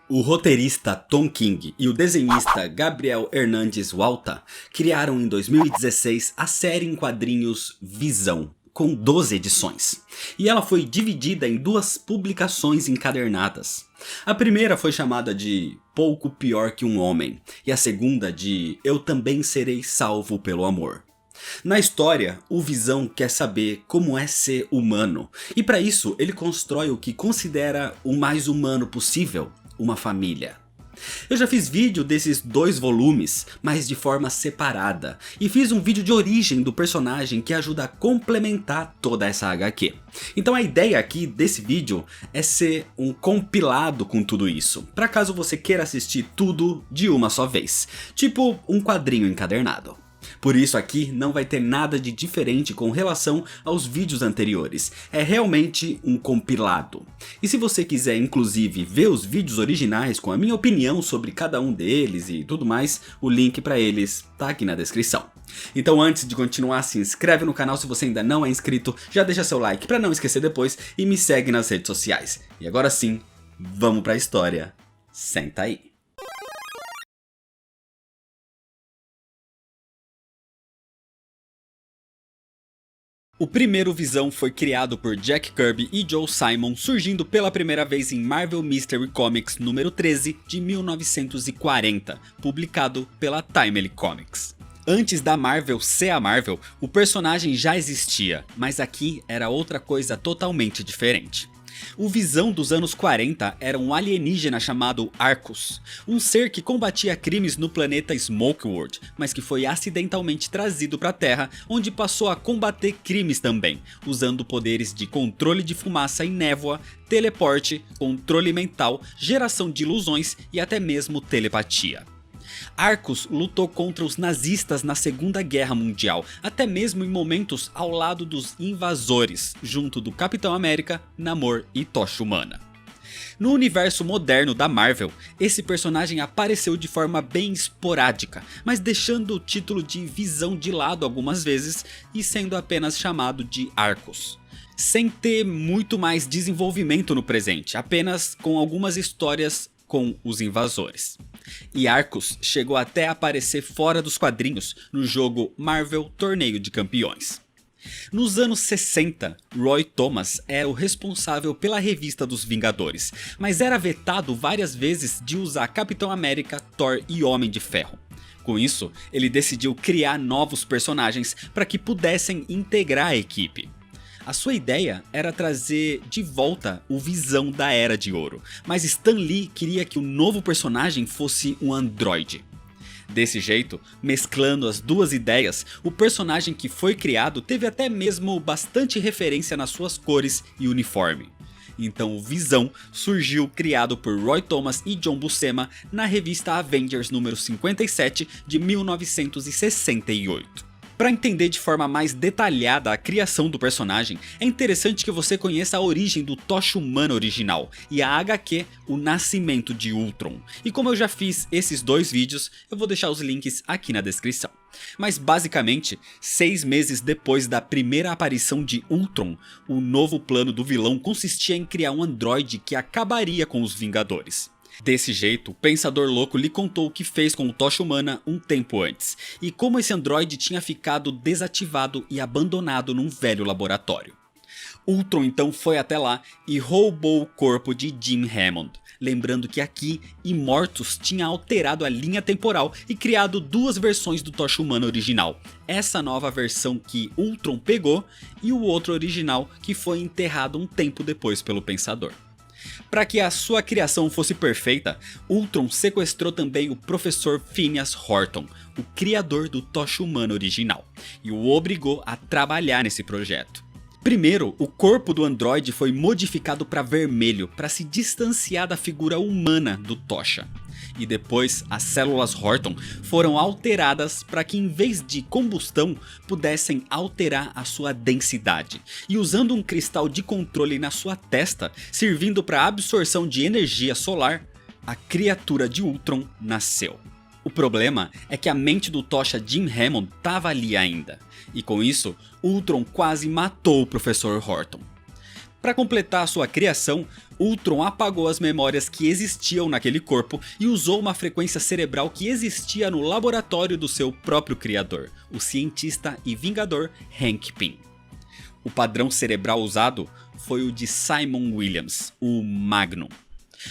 O roteirista Tom King e o desenhista Gabriel Hernandes Walta criaram em 2016 a série em quadrinhos Visão, com 12 edições. E ela foi dividida em duas publicações encadernadas. A primeira foi chamada de Pouco Pior que um Homem, e a segunda de Eu Também Serei Salvo pelo Amor. Na história, o Visão quer saber como é ser humano, e para isso ele constrói o que considera o mais humano possível, uma família. Eu já fiz vídeo desses dois volumes, mas de forma separada, e fiz um vídeo de origem do personagem que ajuda a complementar toda essa HQ. Então a ideia aqui desse vídeo é ser um compilado com tudo isso, para caso você queira assistir tudo de uma só vez, tipo um quadrinho encadernado. Por isso aqui não vai ter nada de diferente com relação aos vídeos anteriores, é realmente um compilado. E se você quiser inclusive ver os vídeos originais com a minha opinião sobre cada um deles e tudo mais, o link para eles tá aqui na descrição. Então antes de continuar, se inscreve no canal se você ainda não é inscrito, já deixa seu like para não esquecer depois e me segue nas redes sociais. E agora sim, vamos pra história, senta aí. O primeiro Visão foi criado por Jack Kirby e Joe Simon, surgindo pela primeira vez em Marvel Mystery Comics número 13 de 1940, publicado pela Timely Comics. Antes da Marvel ser a Marvel, o personagem já existia, mas aqui era outra coisa totalmente diferente. O Visão dos anos 40 era um alienígena chamado Arcus, um ser que combatia crimes no planeta Smokeworld, mas que foi acidentalmente trazido para a Terra, onde passou a combater crimes também, usando poderes de controle de fumaça e névoa, teleporte, controle mental, geração de ilusões e até mesmo telepatia. Arcus lutou contra os nazistas na Segunda Guerra Mundial, até mesmo em momentos ao lado dos invasores, junto do Capitão América, Namor e Tocha Humana. No universo moderno da Marvel, esse personagem apareceu de forma bem esporádica, mas deixando o título de Visão de lado algumas vezes e sendo apenas chamado de Arcus, sem ter muito mais desenvolvimento no presente, apenas com algumas histórias com os invasores. E Arcus chegou até a aparecer fora dos quadrinhos no jogo Marvel Torneio de Campeões. Nos anos 60, Roy Thomas era o responsável pela revista dos Vingadores, mas era vetado várias vezes de usar Capitão América, Thor e Homem de Ferro. Com isso, ele decidiu criar novos personagens para que pudessem integrar a equipe. A sua ideia era trazer de volta o Visão da Era de Ouro, mas Stan Lee queria que o novo personagem fosse um androide. Desse jeito, mesclando as duas ideias, o personagem que foi criado teve até mesmo bastante referência nas suas cores e uniforme. Então o Visão surgiu criado por Roy Thomas e John Buscema na revista Avengers número 57 de 1968. Para entender de forma mais detalhada a criação do personagem, é interessante que você conheça a origem do Tocha Humana original e a HQ O Nascimento de Ultron. E como eu já fiz esses dois vídeos, eu vou deixar os links aqui na descrição. Mas basicamente, 6 meses depois da primeira aparição de Ultron, o novo plano do vilão consistia em criar um androide que acabaria com os Vingadores. Desse jeito, o Pensador Louco lhe contou o que fez com o Tocha Humana um tempo antes, e como esse androide tinha ficado desativado e abandonado num velho laboratório. Ultron então foi até lá e roubou o corpo de Jim Hammond, lembrando que aqui Immortus tinha alterado a linha temporal e criado duas versões do Tocha Humana original, essa nova versão que Ultron pegou e o outro original que foi enterrado um tempo depois pelo Pensador. Para que a sua criação fosse perfeita, Ultron sequestrou também o professor Phineas Horton, o criador do Tocha Humana original, e o obrigou a trabalhar nesse projeto. Primeiro, o corpo do androide foi modificado para vermelho para se distanciar da figura humana do Tocha. E depois, as células Horton foram alteradas para que em vez de combustão, pudessem alterar a sua densidade. E usando um cristal de controle na sua testa, servindo para absorção de energia solar, a criatura de Ultron nasceu. O problema é que a mente do Tocha Jim Hammond estava ali ainda. E com isso, Ultron quase matou o Professor Horton. Para completar sua criação, Ultron apagou as memórias que existiam naquele corpo e usou uma frequência cerebral que existia no laboratório do seu próprio criador, o cientista e vingador Hank Pym. O padrão cerebral usado foi o de Simon Williams, o Magnum.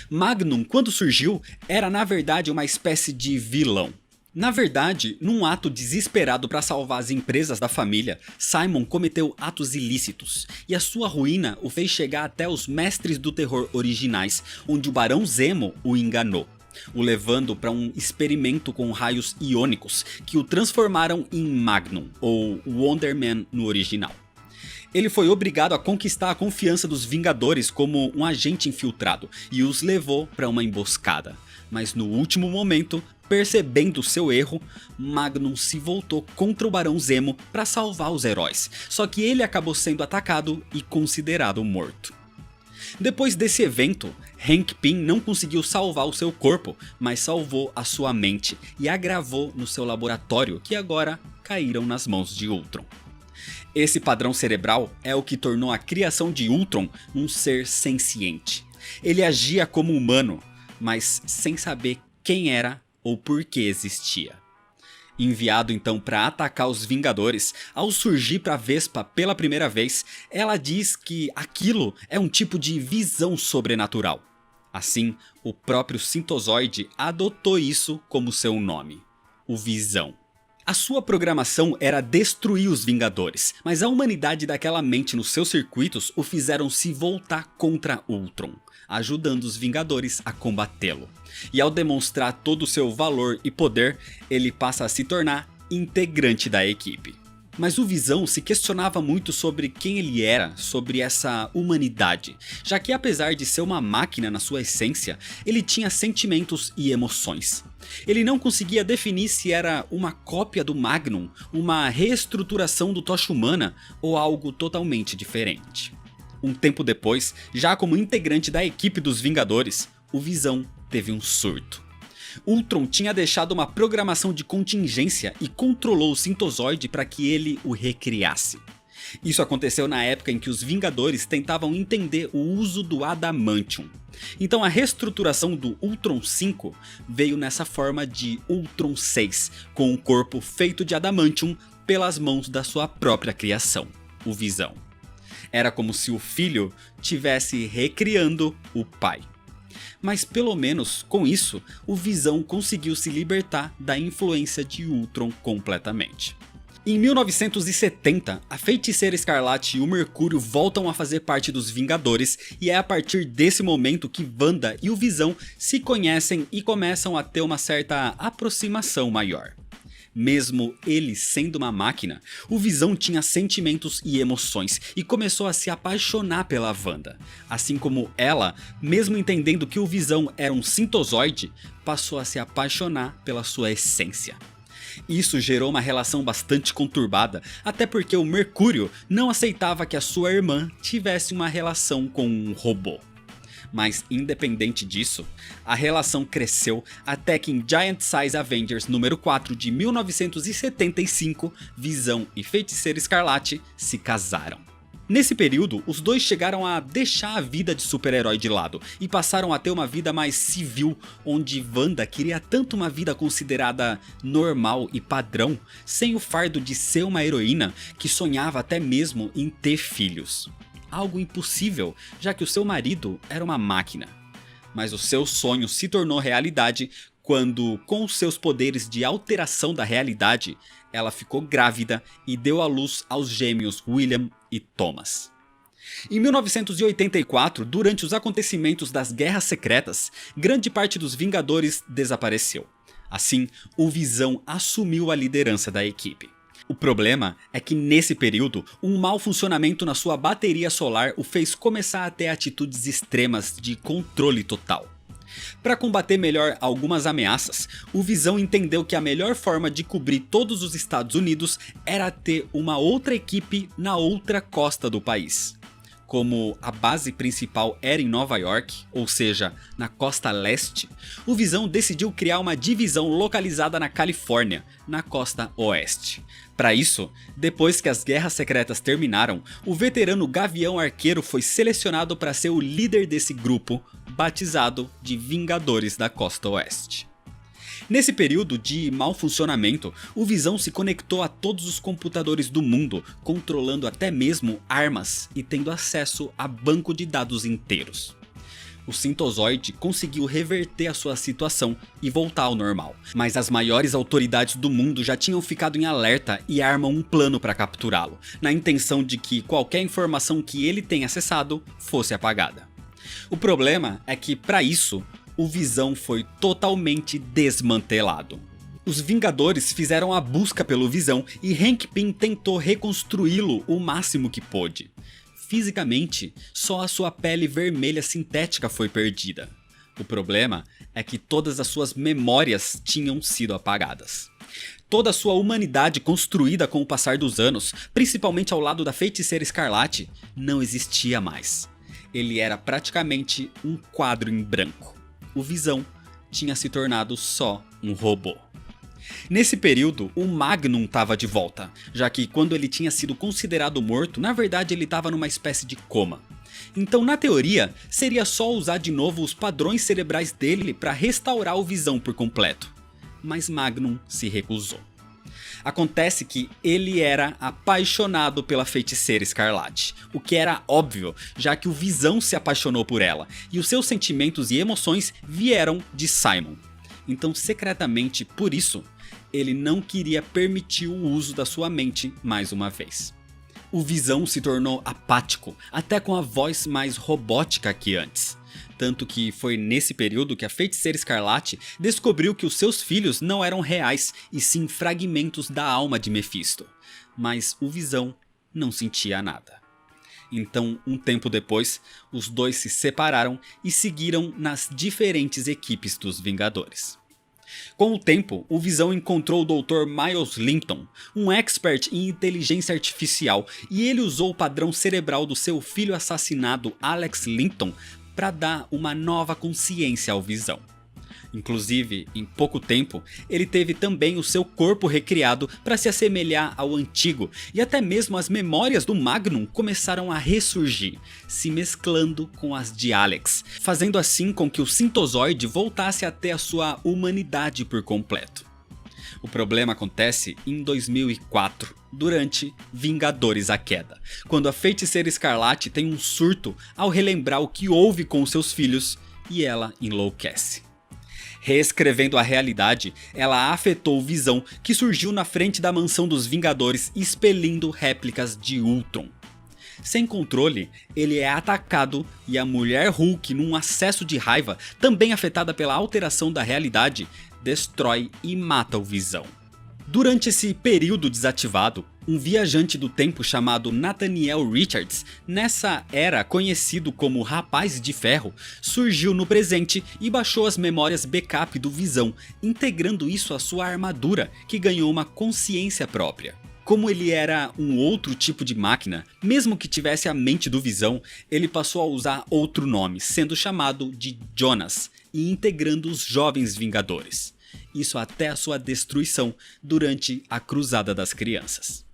Magnum, quando surgiu, era na verdade uma espécie de vilão. Na verdade, num ato desesperado para salvar as empresas da família, Simon cometeu atos ilícitos, e a sua ruína o fez chegar até os mestres do terror originais, onde o Barão Zemo o enganou, o levando para um experimento com raios iônicos que o transformaram em Magnum, ou Wonder Man no original. Ele foi obrigado a conquistar a confiança dos Vingadores como um agente infiltrado e os levou para uma emboscada. Mas no último momento, percebendo seu erro, Magnum se voltou contra o Barão Zemo para salvar os heróis, só que ele acabou sendo atacado e considerado morto. Depois desse evento, Hank Pym não conseguiu salvar o seu corpo, mas salvou a sua mente e a gravou no seu laboratório, que agora caíram nas mãos de Ultron. Esse padrão cerebral é o que tornou a criação de Ultron um ser senciente. Ele agia como humano, mas sem saber quem era ou por que existia. Enviado então para atacar os Vingadores, ao surgir para Vespa pela primeira vez, ela diz que aquilo é um tipo de visão sobrenatural. Assim, o próprio Sintozoide adotou isso como seu nome, o Visão. A sua programação era destruir os Vingadores, mas a humanidade daquela mente nos seus circuitos o fizeram se voltar contra Ultron, ajudando os Vingadores a combatê-lo. E ao demonstrar todo o seu valor e poder, ele passa a se tornar integrante da equipe. Mas o Visão se questionava muito sobre quem ele era, sobre essa humanidade, já que apesar de ser uma máquina na sua essência, ele tinha sentimentos e emoções. Ele não conseguia definir se era uma cópia do Magnum, uma reestruturação do Tocha Humana ou algo totalmente diferente. Um tempo depois, já como integrante da equipe dos Vingadores, o Visão teve um surto. Ultron tinha deixado uma programação de contingência e controlou o Sintozoide para que ele o recriasse. Isso aconteceu na época em que os Vingadores tentavam entender o uso do Adamantium. Então a reestruturação do Ultron 5 veio nessa forma de Ultron 6, com um corpo feito de Adamantium pelas mãos da sua própria criação, o Visão. Era como se o filho tivesse recriando o pai. Mas pelo menos com isso, o Visão conseguiu se libertar da influência de Ultron completamente. Em 1970, a Feiticeira Escarlate e o Mercúrio voltam a fazer parte dos Vingadores e é a partir desse momento que Wanda e o Visão se conhecem e começam a ter uma certa aproximação maior. Mesmo ele sendo uma máquina, o Visão tinha sentimentos e emoções e começou a se apaixonar pela Wanda. Assim como ela, mesmo entendendo que o Visão era um sintozoide, passou a se apaixonar pela sua essência. Isso gerou uma relação bastante conturbada, até porque o Mercúrio não aceitava que a sua irmã tivesse uma relação com um robô. Mas independente disso, a relação cresceu até que em Giant Size Avengers número 4 de 1975, Visão e Feiticeira Escarlate se casaram. Nesse período, os dois chegaram a deixar a vida de super-herói de lado e passaram a ter uma vida mais civil, onde Wanda queria tanto uma vida considerada normal e padrão, sem o fardo de ser uma heroína, que sonhava até mesmo em ter filhos. Algo impossível, já que o seu marido era uma máquina. Mas o seu sonho se tornou realidade quando, com os seus poderes de alteração da realidade, ela ficou grávida e deu à luz aos gêmeos William e Thomas. Em 1984, durante os acontecimentos das Guerras Secretas, grande parte dos Vingadores desapareceu. Assim, o Visão assumiu a liderança da equipe. O problema é que nesse período, um mau funcionamento na sua bateria solar o fez começar a ter atitudes extremas de controle total. Para combater melhor algumas ameaças, o Visão entendeu que a melhor forma de cobrir todos os Estados Unidos era ter uma outra equipe na outra costa do país. Como a base principal era em Nova York, ou seja, na costa leste, o Visão decidiu criar uma divisão localizada na Califórnia, na costa oeste. Para isso, depois que as guerras secretas terminaram, o veterano Gavião Arqueiro foi selecionado para ser o líder desse grupo, batizado de Vingadores da Costa Oeste. Nesse período de mau funcionamento, o Visão se conectou a todos os computadores do mundo, controlando até mesmo armas e tendo acesso a banco de dados inteiros. O Sintozoide conseguiu reverter a sua situação e voltar ao normal, mas as maiores autoridades do mundo já tinham ficado em alerta e armam um plano para capturá-lo, na intenção de que qualquer informação que ele tenha acessado fosse apagada. O problema é que, para isso, o Visão foi totalmente desmantelado. Os Vingadores fizeram a busca pelo Visão e Hank Pym tentou reconstruí-lo o máximo que pôde. Fisicamente, só a sua pele vermelha sintética foi perdida. O problema é que todas as suas memórias tinham sido apagadas. Toda a sua humanidade construída com o passar dos anos, principalmente ao lado da Feiticeira Escarlate, não existia mais. Ele era praticamente um quadro em branco. O Visão tinha se tornado só um robô. Nesse período, o Magnum estava de volta, já que quando ele tinha sido considerado morto, na verdade ele estava numa espécie de coma. Então, na teoria, seria só usar de novo os padrões cerebrais dele para restaurar o Visão por completo. Mas Magnum se recusou. Acontece que ele era apaixonado pela Feiticeira Escarlate, o que era óbvio, já que o Visão se apaixonou por ela, e os seus sentimentos e emoções vieram de Simon. Então, secretamente, por isso, ele não queria permitir o uso da sua mente mais uma vez. O Visão se tornou apático, até com a voz mais robótica que antes. Tanto que foi nesse período que a Feiticeira Escarlate descobriu que os seus filhos não eram reais, e sim fragmentos da alma de Mephisto. Mas o Visão não sentia nada. Então, um tempo depois, os dois se separaram e seguiram nas diferentes equipes dos Vingadores. Com o tempo, o Visão encontrou o Dr. Miles Linton, um expert em inteligência artificial, e ele usou o padrão cerebral do seu filho assassinado Alex Linton para dar uma nova consciência ao Visão. Inclusive, em pouco tempo, ele teve também o seu corpo recriado para se assemelhar ao antigo, e até mesmo as memórias do Magnum começaram a ressurgir, se mesclando com as de Alex, fazendo assim com que o Sintozoide voltasse a ter a sua humanidade por completo. O problema acontece em 2004, durante Vingadores A Queda, quando a Feiticeira Escarlate tem um surto ao relembrar o que houve com os seus filhos e ela enlouquece. Reescrevendo a realidade, ela afetou o Visão, que surgiu na frente da mansão dos Vingadores expelindo réplicas de Ultron. Sem controle, ele é atacado e a Mulher Hulk, num acesso de raiva, também afetada pela alteração da realidade, destrói e mata o Visão. Durante esse período desativado, um viajante do tempo chamado Nathaniel Richards, nessa era conhecido como Rapaz de Ferro, surgiu no presente e baixou as memórias backup do Visão, integrando isso à sua armadura, que ganhou uma consciência própria. Como ele era um outro tipo de máquina, mesmo que tivesse a mente do Visão, ele passou a usar outro nome, sendo chamado de Jonas, e integrando os Jovens Vingadores. Isso até a sua destruição durante a Cruzada das Crianças.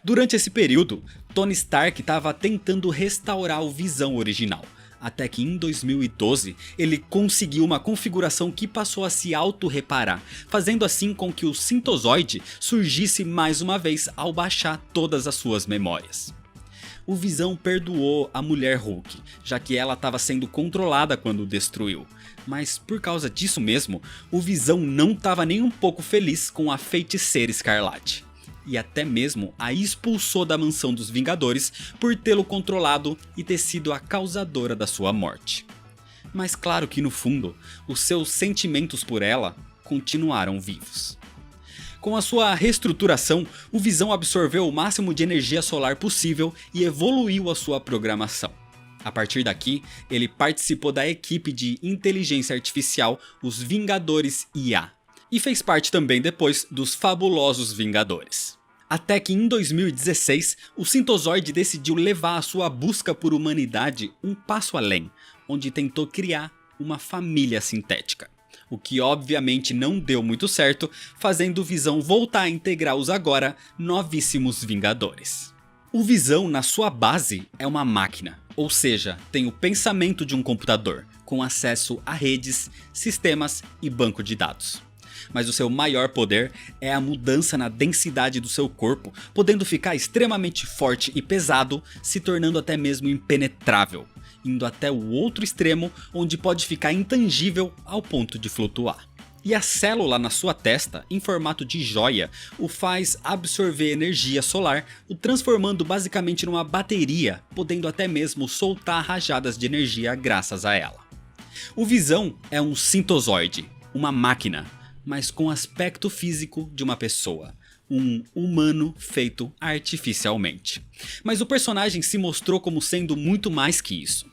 Durante esse período, Tony Stark estava tentando restaurar o Visão original, até que em 2012 ele conseguiu uma configuração que passou a se auto-reparar, fazendo assim com que o Sintozoide surgisse mais uma vez ao baixar todas as suas memórias. O Visão perdoou a Mulher Hulk, já que ela estava sendo controlada quando o destruiu. Mas por causa disso mesmo, o Visão não estava nem um pouco feliz com a Feiticeira Escarlate. E até mesmo a expulsou da mansão dos Vingadores por tê-lo controlado e ter sido a causadora da sua morte. Mas claro que no fundo, os seus sentimentos por ela continuaram vivos. Com a sua reestruturação, o Visão absorveu o máximo de energia solar possível e evoluiu a sua programação. A partir daqui, ele participou da equipe de inteligência artificial, os Vingadores IA, e fez parte também depois dos Fabulosos Vingadores. Até que em 2016, o Synthezoid decidiu levar a sua busca por humanidade um passo além, onde tentou criar uma família sintética. O que obviamente não deu muito certo, fazendo o Visão voltar a integrar os agora novíssimos Vingadores. O Visão na sua base é uma máquina, ou seja, tem o pensamento de um computador, com acesso a redes, sistemas e banco de dados. Mas o seu maior poder é a mudança na densidade do seu corpo, podendo ficar extremamente forte e pesado, se tornando até mesmo impenetrável, indo até o outro extremo, onde pode ficar intangível ao ponto de flutuar. E a célula na sua testa, em formato de joia, o faz absorver energia solar, o transformando basicamente numa bateria, podendo até mesmo soltar rajadas de energia graças a ela. O Visão é um Synthezoid, uma máquina, mas com aspecto físico de uma pessoa. Um humano feito artificialmente. Mas o personagem se mostrou como sendo muito mais que isso.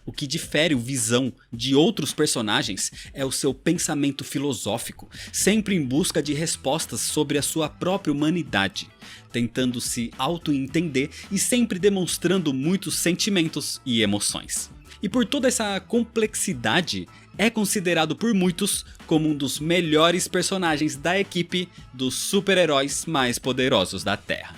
O que difere o Visão de outros personagens é o seu pensamento filosófico, sempre em busca de respostas sobre a sua própria humanidade, tentando se auto-entender e sempre demonstrando muitos sentimentos e emoções. E por toda essa complexidade, é considerado por muitos como um dos melhores personagens da equipe dos super-heróis mais poderosos da Terra.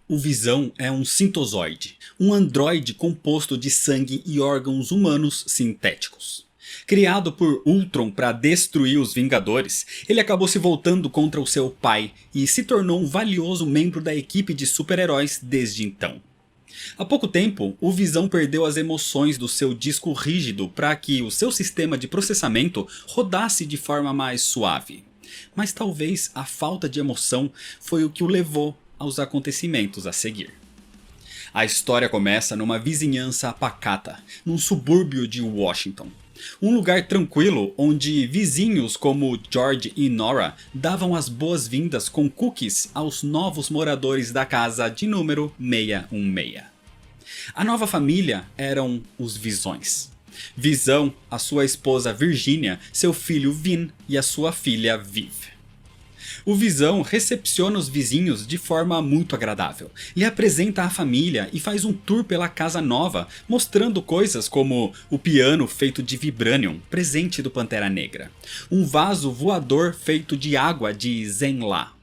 O Visão é um Synthezoid, um androide composto de sangue e órgãos humanos sintéticos. Criado por Ultron para destruir os Vingadores, ele acabou se voltando contra o seu pai e se tornou um valioso membro da equipe de super-heróis desde então. Há pouco tempo, o Visão perdeu as emoções do seu disco rígido para que o seu sistema de processamento rodasse de forma mais suave. Mas talvez a falta de emoção foi o que o levou aos acontecimentos a seguir. A história começa numa vizinhança pacata, num subúrbio de Washington. Um lugar tranquilo onde vizinhos como George e Nora davam as boas-vindas com cookies aos novos moradores da casa de número 616. A nova família eram os Visões. Visão, a sua esposa Virginia, seu filho Vin e a sua filha Viv. O Visão recepciona os vizinhos de forma muito agradável, lhe apresenta a família e faz um tour pela casa nova, mostrando coisas como o piano feito de Vibranium, presente do Pantera Negra, um vaso voador feito de água de Zenn-La,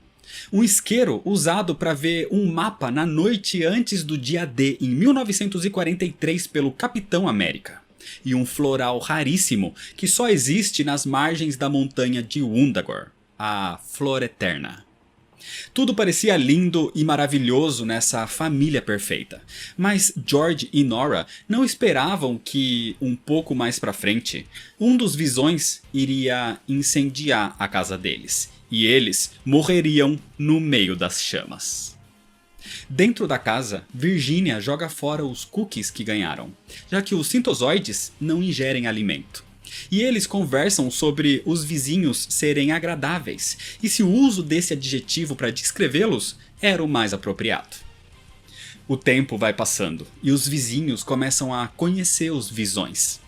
um isqueiro usado para ver um mapa na noite antes do dia D em 1943 pelo Capitão América, e um floral raríssimo que só existe nas margens da montanha de Wundagore, a Flor Eterna. Tudo parecia lindo e maravilhoso nessa família perfeita, mas George e Nora não esperavam que, um pouco mais pra frente, um dos Visões iria incendiar a casa deles, e eles morreriam no meio das chamas. Dentro da casa, Virginia joga fora os cookies que ganharam, já que os Synthezoides não ingerem alimento. E eles conversam sobre os vizinhos serem agradáveis, e se o uso desse adjetivo para descrevê-los era o mais apropriado. O tempo vai passando, e os vizinhos começam a conhecer os Visões.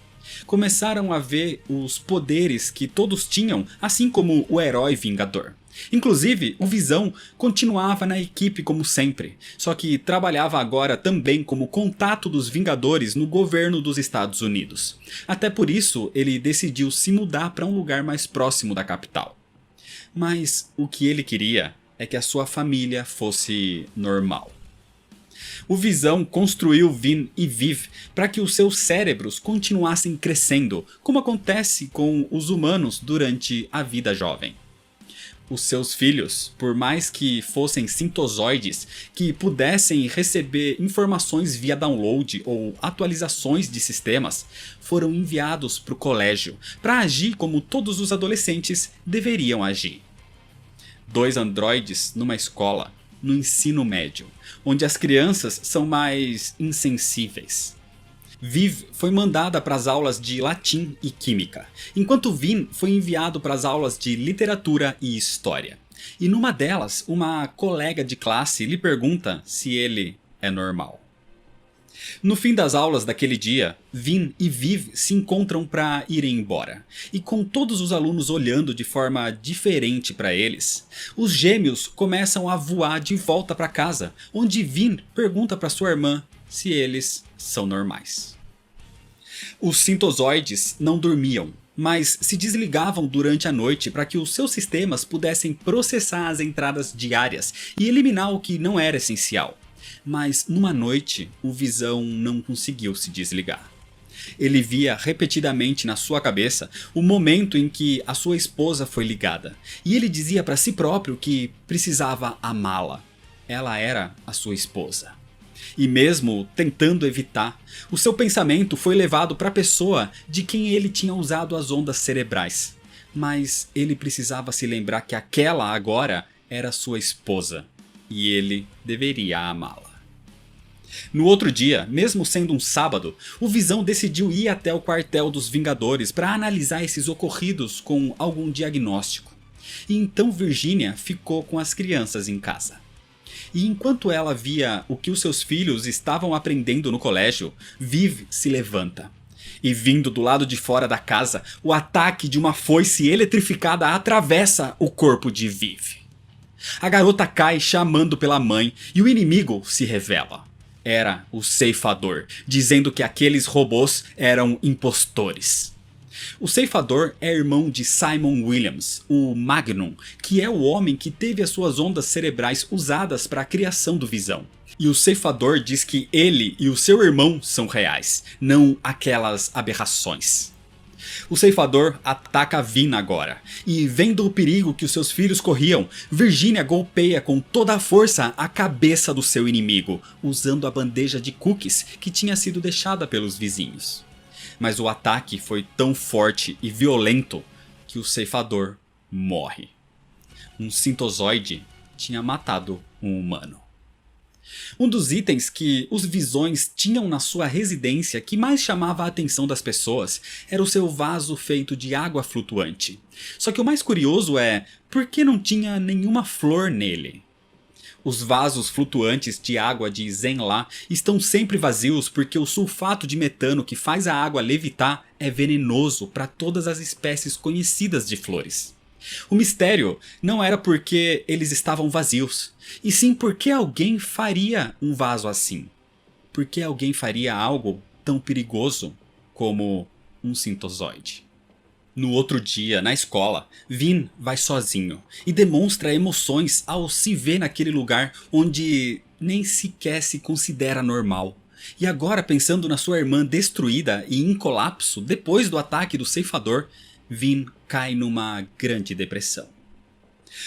Começaram a ver os poderes que todos tinham, assim como o herói Vingador. Inclusive, o Visão continuava na equipe como sempre, só que trabalhava agora também como contato dos Vingadores no governo dos Estados Unidos. Até por isso, ele decidiu se mudar para um lugar mais próximo da capital. Mas o que ele queria é que a sua família fosse normal. O Visão construiu Vin e Viv para que os seus cérebros continuassem crescendo, como acontece com os humanos durante a vida jovem. Os seus filhos, por mais que fossem Synthezoides, que pudessem receber informações via download ou atualizações de sistemas, foram enviados para o colégio para agir como todos os adolescentes deveriam agir. 2 androides numa escola, no ensino médio, onde as crianças são mais insensíveis. Viv foi mandada para as aulas de latim e química, enquanto Vin foi enviado para as aulas de literatura e história. E numa delas, uma colega de classe lhe pergunta se ele é normal. No fim das aulas daquele dia, Vin e Viv se encontram para irem embora. E com todos os alunos olhando de forma diferente para eles, os gêmeos começam a voar de volta para casa, onde Vin pergunta para sua irmã se eles são normais. Os sintozoides não dormiam, mas se desligavam durante a noite para que os seus sistemas pudessem processar as entradas diárias e eliminar o que não era essencial. Mas numa noite, o Visão não conseguiu se desligar. Ele via repetidamente na sua cabeça o momento em que a sua esposa foi ligada. E ele dizia para si próprio que precisava amá-la. Ela era a sua esposa. E mesmo tentando evitar, o seu pensamento foi levado para a pessoa de quem ele tinha usado as ondas cerebrais. Mas ele precisava se lembrar que aquela agora era sua esposa. E ele deveria amá-la. No outro dia, mesmo sendo um sábado, o Visão decidiu ir até o quartel dos Vingadores para analisar esses ocorridos com algum diagnóstico. E então Virginia ficou com as crianças em casa. E enquanto ela via o que os seus filhos estavam aprendendo no colégio, Viv se levanta. E vindo do lado de fora da casa, o ataque de uma foice eletrificada atravessa o corpo de Viv. A garota cai chamando pela mãe e o inimigo se revela. Era o Ceifador, dizendo que aqueles robôs eram impostores. O Ceifador é irmão de Simon Williams, o Magnum, que é o homem que teve as suas ondas cerebrais usadas para a criação do Visão. E o Ceifador diz que ele e o seu irmão são reais, não aquelas aberrações. O Ceifador ataca Vin agora, e vendo o perigo que os seus filhos corriam, Virginia golpeia com toda a força a cabeça do seu inimigo, usando a bandeja de cookies que tinha sido deixada pelos vizinhos. Mas o ataque foi tão forte e violento que o Ceifador morre. Um sintozoide tinha matado um humano. Um dos itens que os Visões tinham na sua residência que mais chamava a atenção das pessoas era o seu vaso feito de água flutuante. Só que o mais curioso é, por que não tinha nenhuma flor nele? Os vasos flutuantes de água de Zenn-La estão sempre vazios porque o sulfato de metano que faz a água levitar é venenoso para todas as espécies conhecidas de flores. O mistério não era porque eles estavam vazios, e sim porque alguém faria um vaso assim. Porque alguém faria algo tão perigoso como um sintozoide. No outro dia, na escola, Vin vai sozinho e demonstra emoções ao se ver naquele lugar onde nem sequer se considera normal. E agora, pensando na sua irmã destruída e em colapso depois do ataque do Ceifador, Vin cai numa grande depressão.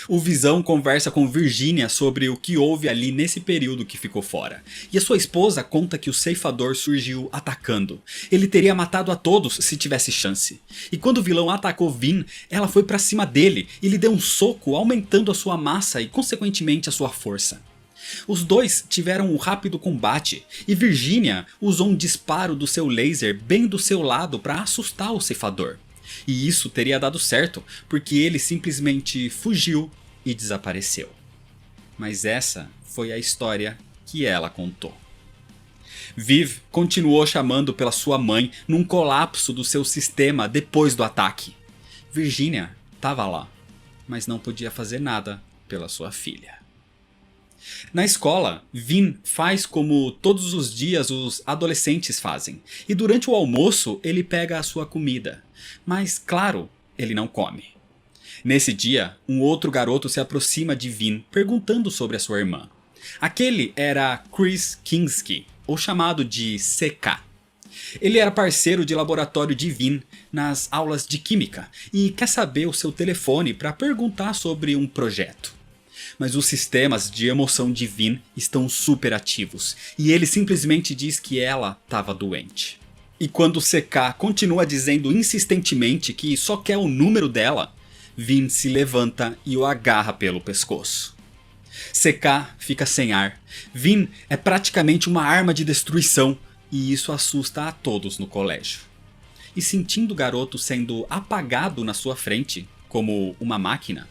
O Visão conversa com Virginia sobre o que houve ali nesse período que ficou fora. E a sua esposa conta que o Ceifador surgiu atacando. Ele teria matado a todos se tivesse chance. E quando o vilão atacou Vin, ela foi pra cima dele e lhe deu um soco, aumentando a sua massa e consequentemente a sua força. Os dois tiveram um rápido combate e Virginia usou um disparo do seu laser bem do seu lado para assustar o Ceifador. E isso teria dado certo, porque ele simplesmente fugiu e desapareceu. Mas essa foi a história que ela contou. Viv continuou chamando pela sua mãe num colapso do seu sistema depois do ataque. Virginia estava lá, mas não podia fazer nada pela sua filha. Na escola, Vin faz como todos os dias os adolescentes fazem, e durante o almoço ele pega a sua comida, mas claro, ele não come. Nesse dia, um outro garoto se aproxima de Vin perguntando sobre a sua irmã. Aquele era Chris Kinski, ou chamado de CK. Ele era parceiro de laboratório de Vin nas aulas de química e quer saber o seu telefone para perguntar sobre um projeto. Mas os sistemas de emoção de Vin estão super ativos e ele simplesmente diz que ela estava doente. E quando o CK continua dizendo insistentemente que só quer o número dela, Vin se levanta e o agarra pelo pescoço. CK fica sem ar. Vin é praticamente uma arma de destruição e isso assusta a todos no colégio. E sentindo o garoto sendo apagado na sua frente, como uma máquina,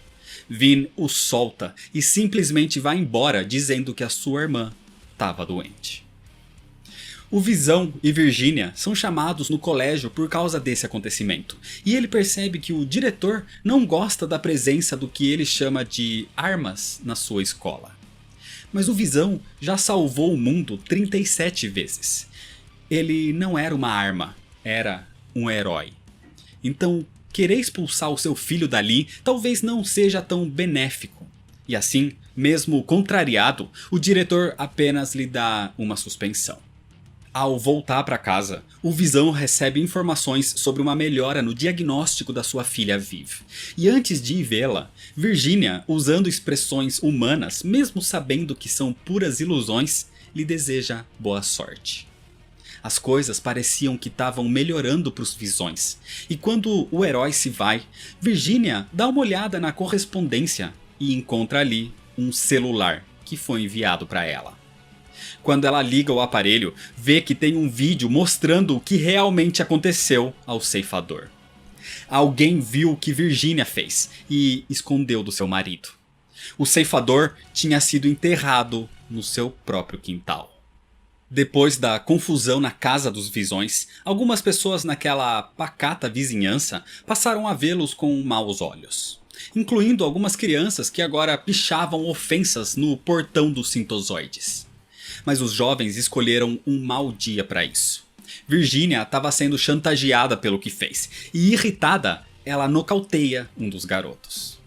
Vin o solta e simplesmente vai embora dizendo que a sua irmã estava doente. O Visão e Virginia são chamados no colégio por causa desse acontecimento, e ele percebe que o diretor não gosta da presença do que ele chama de armas na sua escola. Mas o Visão já salvou o mundo 37 vezes. Ele não era uma arma, era um herói. Então, querer expulsar o seu filho dali talvez não seja tão benéfico. E assim, mesmo contrariado, o diretor apenas lhe dá uma suspensão. Ao voltar para casa, o Visão recebe informações sobre uma melhora no diagnóstico da sua filha Viv. E antes de ir vê-la, Virginia, usando expressões humanas, mesmo sabendo que são puras ilusões, lhe deseja boa sorte. As coisas pareciam que estavam melhorando para os Visões, e quando o herói se vai, Virginia dá uma olhada na correspondência e encontra ali um celular que foi enviado para ela. Quando ela liga o aparelho, vê que tem um vídeo mostrando o que realmente aconteceu ao ceifador. Alguém viu o que Virginia fez e escondeu do seu marido. O ceifador tinha sido enterrado no seu próprio quintal. Depois da confusão na casa dos Visões, algumas pessoas naquela pacata vizinhança passaram a vê-los com maus olhos. Incluindo algumas crianças que agora pichavam ofensas no portão dos Sintozoides. Mas os jovens escolheram um mau dia para isso. Virginia estava sendo chantageada pelo que fez, e irritada, ela nocauteia um dos garotos.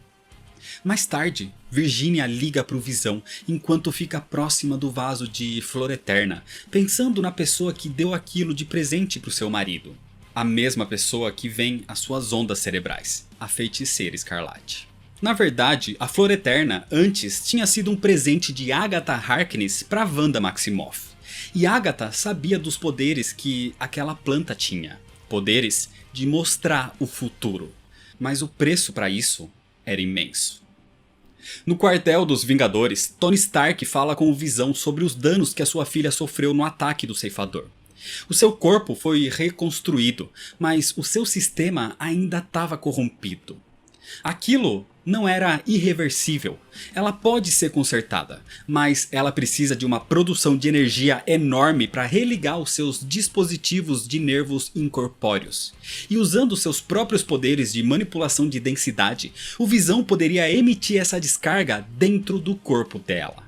Mais tarde, Virginia liga para o Visão enquanto fica próxima do vaso de Flor Eterna, pensando na pessoa que deu aquilo de presente para o seu marido. A mesma pessoa que vem às suas ondas cerebrais, a Feiticeira Escarlate. Na verdade, a Flor Eterna antes tinha sido um presente de Agatha Harkness para Wanda Maximoff. E Agatha sabia dos poderes que aquela planta tinha. Poderes de mostrar o futuro. Mas o preço para isso era imenso. No quartel dos Vingadores, Tony Stark fala com o Visão sobre os danos que a sua filha sofreu no ataque do ceifador. O seu corpo foi reconstruído, mas o seu sistema ainda estava corrompido. Aquilo não era irreversível. Ela pode ser consertada, mas ela precisa de uma produção de energia enorme para religar os seus dispositivos de nervos incorpóreos. E usando seus próprios poderes de manipulação de densidade, o Visão poderia emitir essa descarga dentro do corpo dela.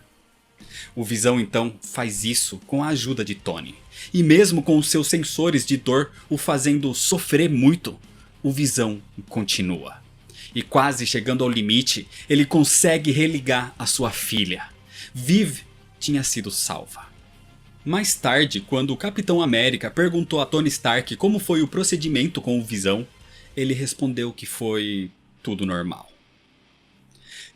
O Visão então faz isso com a ajuda de Tony. E mesmo com os seus sensores de dor o fazendo sofrer muito, o Visão continua. E quase chegando ao limite, ele consegue religar a sua filha. Viv tinha sido salva. Mais tarde, quando o Capitão América perguntou a Tony Stark como foi o procedimento com o Visão, ele respondeu que foi tudo normal.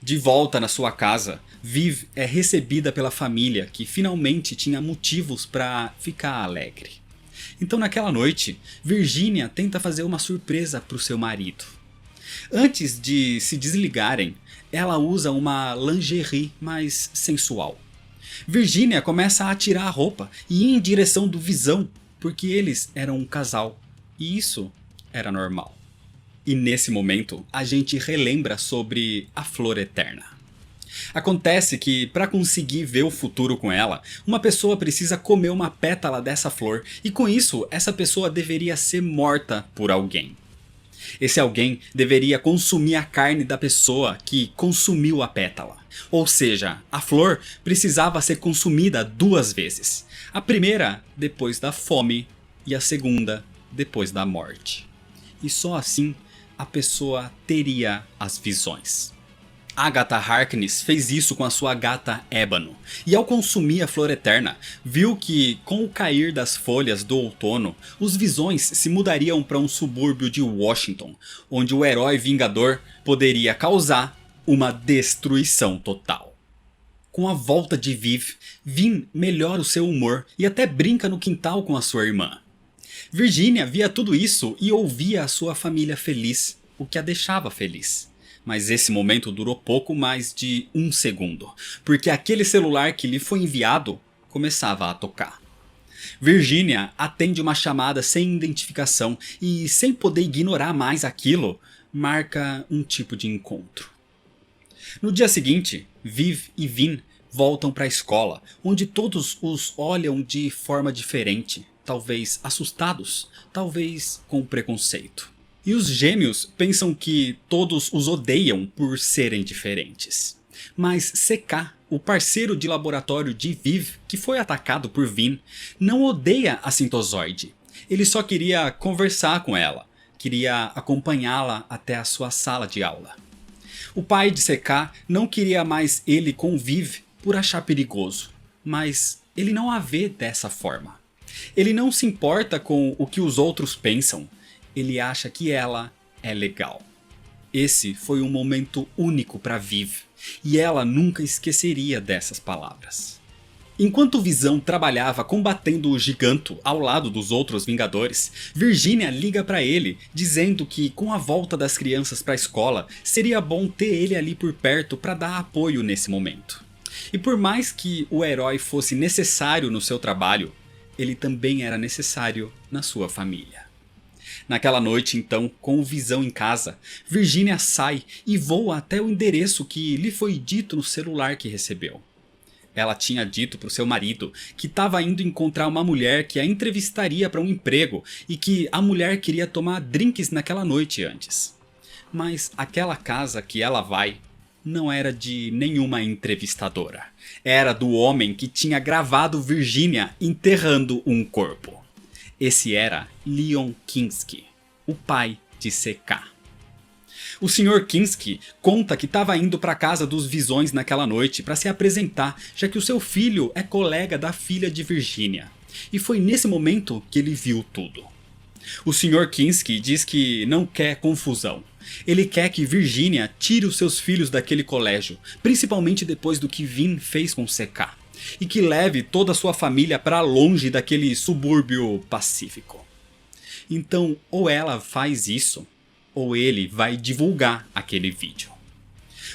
De volta na sua casa, Viv é recebida pela família que finalmente tinha motivos para ficar alegre. Então naquela noite, Virginia tenta fazer uma surpresa para o seu marido. Antes de se desligarem, ela usa uma lingerie mais sensual. Virginia começa a tirar a roupa e ir em direção do Visão, porque eles eram um casal, e isso era normal. E nesse momento, a gente relembra sobre a Flor Eterna. Acontece que, para conseguir ver o futuro com ela, uma pessoa precisa comer uma pétala dessa flor, e com isso, essa pessoa deveria ser morta por alguém. Esse alguém deveria consumir a carne da pessoa que consumiu a pétala. Ou seja, a flor precisava ser consumida 2 vezes. A primeira depois da fome e a segunda depois da morte. E só assim a pessoa teria as visões. Agatha Harkness fez isso com a sua gata Ébano, e ao consumir a Flor Eterna, viu que com o cair das folhas do outono, os Visões se mudariam para um subúrbio de Washington, onde o herói vingador poderia causar uma destruição total. Com a volta de Viv, Vin melhora o seu humor e até brinca no quintal com a sua irmã. Virginia via tudo isso e ouvia a sua família feliz, o que a deixava feliz. Mas esse momento durou pouco mais de 1 segundo, porque aquele celular que lhe foi enviado começava a tocar. Virginia atende uma chamada sem identificação e, sem poder ignorar mais aquilo, marca um tipo de encontro. No dia seguinte, Viv e Vin voltam para a escola, onde todos os olham de forma diferente, talvez assustados, talvez com preconceito. E os gêmeos pensam que todos os odeiam por serem diferentes. Mas CK, o parceiro de laboratório de Viv, que foi atacado por Vin, não odeia a Sintozoide. Ele só queria conversar com ela, queria acompanhá-la até a sua sala de aula. O pai de CK não queria mais ele com Viv por achar perigoso, mas ele não a vê dessa forma. Ele não se importa com o que os outros pensam, ele acha que ela é legal. Esse foi um momento único para Viv, e ela nunca esqueceria dessas palavras. Enquanto Visão trabalhava combatendo o Giganto ao lado dos outros Vingadores, Virginia liga para ele, dizendo que com a volta das crianças para a escola, seria bom ter ele ali por perto para dar apoio nesse momento. E por mais que o herói fosse necessário no seu trabalho, ele também era necessário na sua família. Naquela noite então, com o Visão em casa, Virginia sai e voa até o endereço que lhe foi dito no celular que recebeu. Ela tinha dito para o seu marido que estava indo encontrar uma mulher que a entrevistaria para um emprego e que a mulher queria tomar drinks naquela noite antes. Mas aquela casa que ela vai não era de nenhuma entrevistadora. Era do homem que tinha gravado Virginia enterrando um corpo. Esse era Leon Kinski, o pai de CK. O Sr. Kinski conta que estava indo para a casa dos Visões naquela noite para se apresentar, já que o seu filho é colega da filha de Virginia. E foi nesse momento que ele viu tudo. O Sr. Kinski diz que não quer confusão. Ele quer que Virginia tire os seus filhos daquele colégio, principalmente depois do que Vin fez com CK. E que leve toda a sua família para longe daquele subúrbio pacífico. Então, ou ela faz isso, ou ele vai divulgar aquele vídeo.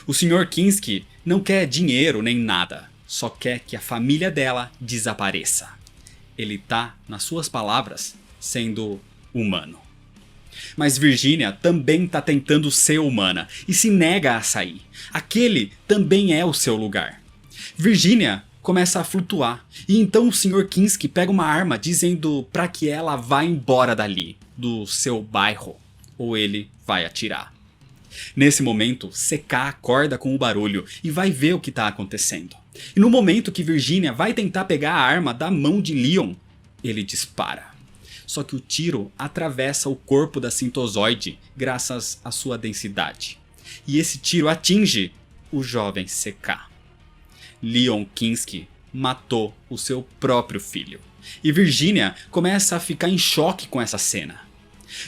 O Sr. Kinski não quer dinheiro nem nada, só quer que a família dela desapareça. Ele tá, nas suas palavras, sendo humano. Mas Virginia também tá tentando ser humana e se nega a sair. Aquele também é o seu lugar. Virginia começa a flutuar e então o Sr. Kinski pega uma arma dizendo para que ela vá embora dali, do seu bairro, ou ele vai atirar. Nesse momento, CK acorda com o barulho e vai ver o que está acontecendo. E no momento que Virginia vai tentar pegar a arma da mão de Leon, ele dispara. Só que o tiro atravessa o corpo da Sintozoide graças à sua densidade. E esse tiro atinge o jovem CK. Leon Kinski matou o seu próprio filho. E Virginia começa a ficar em choque com essa cena.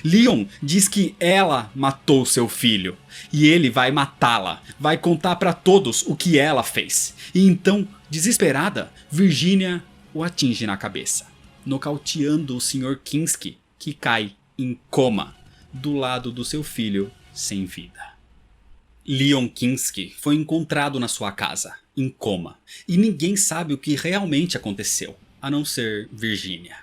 Leon diz que ela matou seu filho e ele vai matá-la, vai contar para todos o que ela fez. E então, desesperada, Virginia o atinge na cabeça, nocauteando o Sr. Kinski, que cai em coma do lado do seu filho sem vida. Leon Kinski foi encontrado na sua casa, em coma, e ninguém sabe o que realmente aconteceu, a não ser Virginia.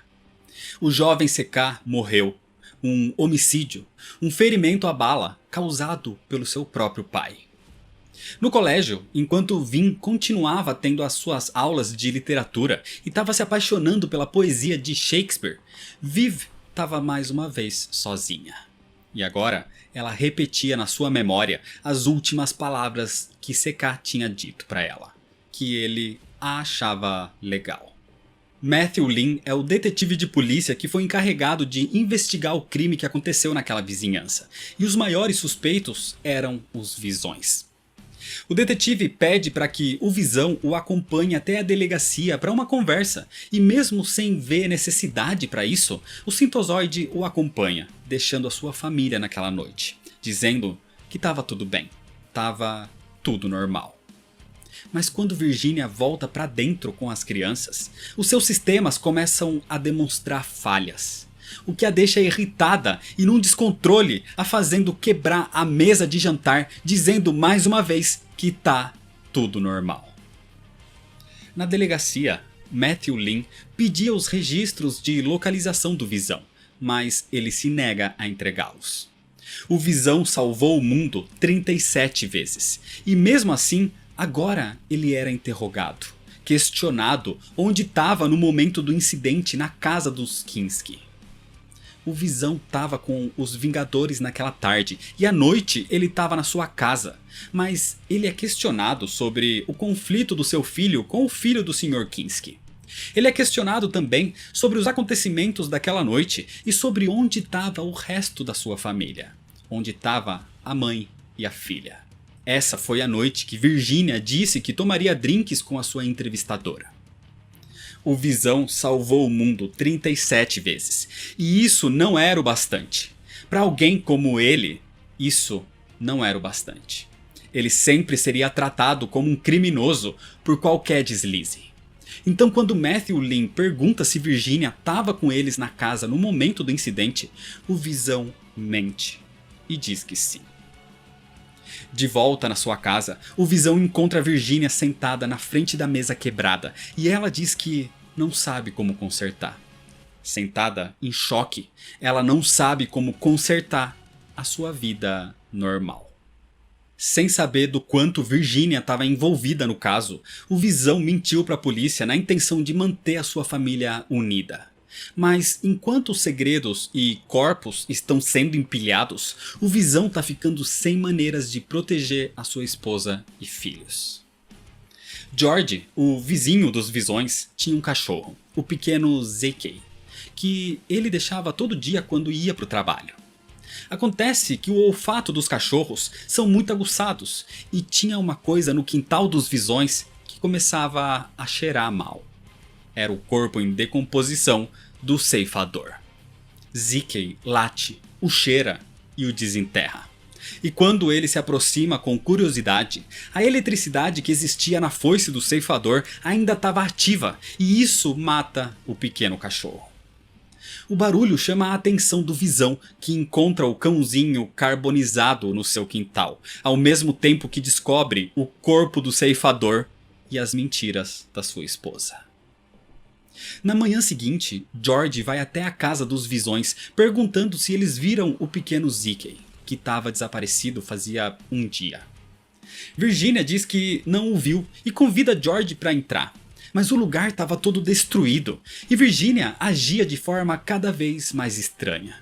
O jovem CK morreu. Um homicídio, um ferimento à bala causado pelo seu próprio pai. No colégio, enquanto Vin continuava tendo as suas aulas de literatura e estava se apaixonando pela poesia de Shakespeare, Viv estava mais uma vez sozinha. E agora ela repetia na sua memória as últimas palavras que CK tinha dito para ela, que ele a achava legal. Matthew Lin é o detetive de polícia que foi encarregado de investigar o crime que aconteceu naquela vizinhança, e os maiores suspeitos eram os Visões. O detetive pede para que o Visão o acompanhe até a delegacia para uma conversa, e mesmo sem ver necessidade para isso, o Sintozoide o acompanha, deixando a sua família naquela noite, dizendo que estava tudo bem, estava tudo normal. Mas quando Virginia volta para dentro com as crianças, os seus sistemas começam a demonstrar falhas. O que a deixa irritada e num descontrole, a fazendo quebrar a mesa de jantar, dizendo mais uma vez que tá tudo normal. Na delegacia, Matthew Lin pedia os registros de localização do Visão, mas ele se nega a entregá-los. O Visão salvou o mundo 37 vezes, e mesmo assim Agora ele era interrogado, questionado onde estava no momento do incidente na casa dos Kinski. O Visão estava com os Vingadores naquela tarde e à noite ele estava na sua casa, mas ele é questionado sobre o conflito do seu filho com o filho do Sr. Kinski. Ele é questionado também sobre os acontecimentos daquela noite e sobre onde estava o resto da sua família, onde estava a mãe e a filha. Essa foi a noite que Virginia disse que tomaria drinks com a sua entrevistadora. O Visão salvou o mundo 37 vezes, e isso não era o bastante. Para alguém como ele, isso não era o bastante. Ele sempre seria tratado como um criminoso por qualquer deslize. Então quando Matthew Lin pergunta se Virginia estava com eles na casa no momento do incidente, o Visão mente e diz que sim. De volta na sua casa, o Visão encontra Virginia sentada na frente da mesa quebrada e ela diz que não sabe como consertar. Sentada em choque, ela não sabe como consertar a sua vida normal. Sem saber do quanto Virginia estava envolvida no caso, o Visão mentiu para a polícia na intenção de manter a sua família unida. Mas enquanto os segredos e corpos estão sendo empilhados, o Visão está ficando sem maneiras de proteger a sua esposa e filhos. George, o vizinho dos Visões, tinha um cachorro, o pequeno Zeke, que ele deixava todo dia quando ia para o trabalho. Acontece que o olfato dos cachorros são muito aguçados e tinha uma coisa no quintal dos Visões que começava a cheirar mal. Era o corpo em decomposição do ceifador. Zeke late, o cheira e o desenterra. E quando ele se aproxima com curiosidade, a eletricidade que existia na foice do ceifador ainda estava ativa e isso mata o pequeno cachorro. O barulho chama a atenção do Visão, que encontra o cãozinho carbonizado no seu quintal, ao mesmo tempo que descobre o corpo do ceifador e as mentiras da sua esposa. Na manhã seguinte, George vai até a casa dos Visões perguntando se eles viram o pequeno Zeke, que estava desaparecido fazia um dia. Virginia diz que não o viu e convida George para entrar, mas o lugar estava todo destruído e Virginia agia de forma cada vez mais estranha.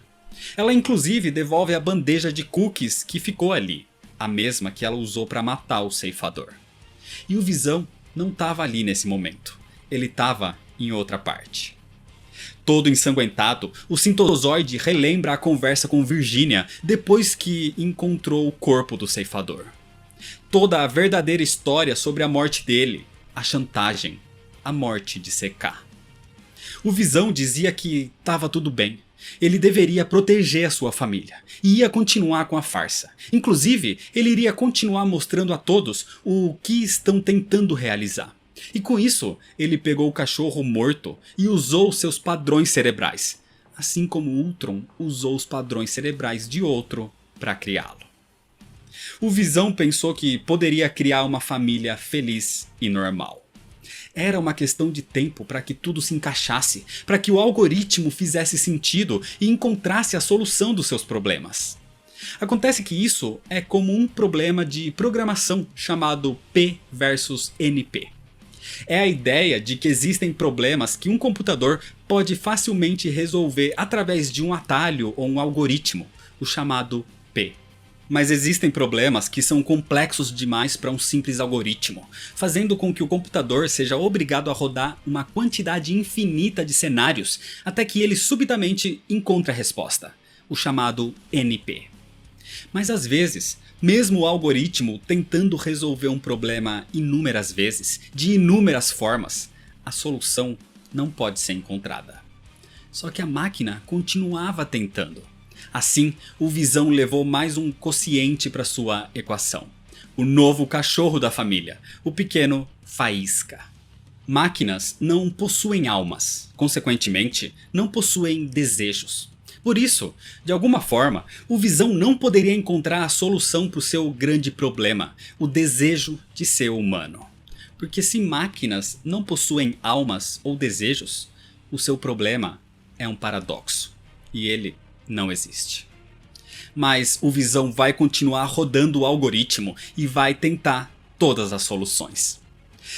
Ela inclusive devolve a bandeja de cookies que ficou ali, a mesma que ela usou para matar o ceifador. E o Visão não estava ali nesse momento, ele estava em outra parte. Todo ensanguentado, o Sintozoide relembra a conversa com Virginia depois que encontrou o corpo do ceifador. Toda a verdadeira história sobre a morte dele, a chantagem, a morte de CK. O Visão dizia que estava tudo bem, ele deveria proteger a sua família e ia continuar com a farsa. Inclusive, ele iria continuar mostrando a todos o que estão tentando realizar. E com isso, ele pegou o cachorro morto e usou seus padrões cerebrais, assim como Ultron usou os padrões cerebrais de outro para criá-lo. O Visão pensou que poderia criar uma família feliz e normal. Era uma questão de tempo para que tudo se encaixasse, para que o algoritmo fizesse sentido e encontrasse a solução dos seus problemas. Acontece que isso é como um problema de programação chamado P versus NP. É a ideia de que existem problemas que um computador pode facilmente resolver através de um atalho ou um algoritmo, o chamado P. Mas existem problemas que são complexos demais para um simples algoritmo, fazendo com que o computador seja obrigado a rodar uma quantidade infinita de cenários até que ele subitamente encontre a resposta, o chamado NP. Mas às vezes, mesmo o algoritmo tentando resolver um problema inúmeras vezes, de inúmeras formas, a solução não pode ser encontrada. Só que a máquina continuava tentando. Assim, o Visão levou mais um quociente para sua equação. O novo cachorro da família, o pequeno Faísca. Máquinas não possuem almas, consequentemente, não possuem desejos. Por isso, de alguma forma, o Visão não poderia encontrar a solução para o seu grande problema, o desejo de ser humano. Porque se máquinas não possuem almas ou desejos, o seu problema é um paradoxo, e ele não existe. Mas o Visão vai continuar rodando o algoritmo e vai tentar todas as soluções.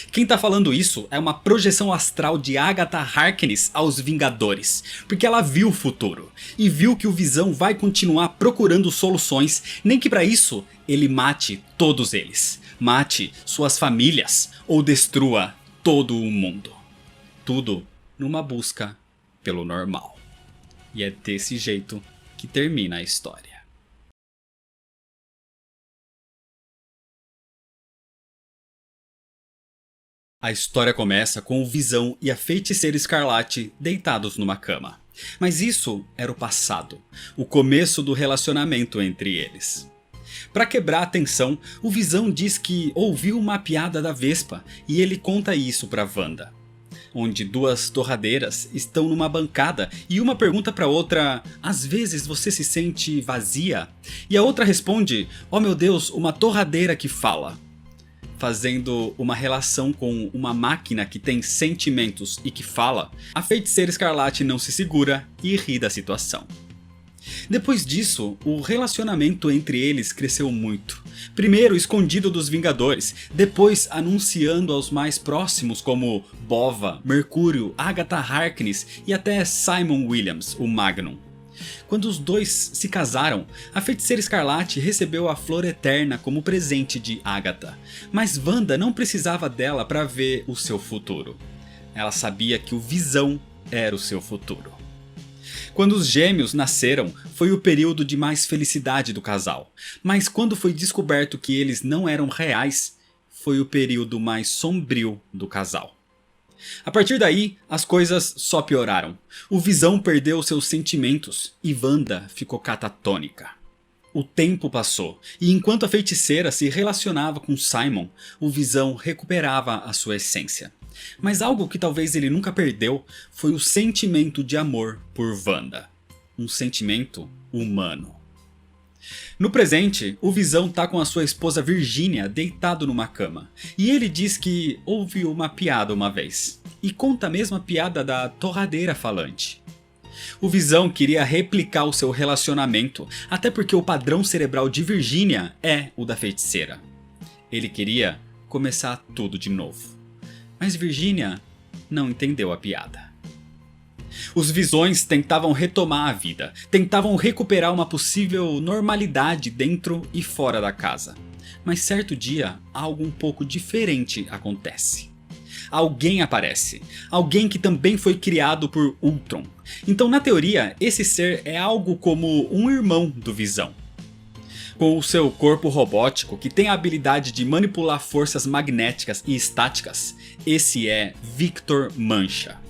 Quem tá falando isso é uma projeção astral de Agatha Harkness aos Vingadores, porque ela viu o futuro, e viu que o Visão vai continuar procurando soluções, nem que para isso ele mate todos eles, mate suas famílias ou destrua todo o mundo. Tudo numa busca pelo normal. E é desse jeito que termina a história. A história começa com o Visão e a Feiticeira Escarlate deitados numa cama. Mas isso era o passado, o começo do relacionamento entre eles. Para quebrar a tensão, o Visão diz que ouviu uma piada da Vespa e ele conta isso para Wanda. Onde duas torradeiras estão numa bancada e uma pergunta para outra: às vezes você se sente vazia? E a outra responde: oh meu Deus, uma torradeira que fala. Fazendo uma relação com uma máquina que tem sentimentos e que fala, a Feiticeira Escarlate não se segura e ri da situação. Depois disso, o relacionamento entre eles cresceu muito. Primeiro escondido dos Vingadores, depois anunciando aos mais próximos como Bova, Mercúrio, Agatha Harkness e até Simon Williams, o Magnum. Quando os dois se casaram, a Feiticeira Escarlate recebeu a Flor Eterna como presente de Agatha, mas Wanda não precisava dela para ver o seu futuro. Ela sabia que o Visão era o seu futuro. Quando os gêmeos nasceram, foi o período de mais felicidade do casal, mas quando foi descoberto que eles não eram reais, foi o período mais sombrio do casal. A partir daí, as coisas só pioraram. O Visão perdeu seus sentimentos e Wanda ficou catatônica. O tempo passou e enquanto a feiticeira se relacionava com Simon, o Visão recuperava a sua essência. Mas algo que talvez ele nunca perdeu foi o sentimento de amor por Wanda. Um sentimento humano. No presente, o Visão tá com a sua esposa Virginia deitado numa cama. E ele diz que ouviu uma piada uma vez. E conta a mesma piada da torradeira falante. O Visão queria replicar o seu relacionamento, até porque o padrão cerebral de Virginia é o da feiticeira. Ele queria começar tudo de novo. Mas Virginia não entendeu a piada. Os Visões tentavam retomar a vida, tentavam recuperar uma possível normalidade dentro e fora da casa. Mas certo dia, algo um pouco diferente acontece. Alguém aparece, alguém que também foi criado por Ultron. Então na teoria, esse ser é algo como um irmão do Visão. Com o seu corpo robótico, que tem a habilidade de manipular forças magnéticas e estáticas, esse é Victor Mancha.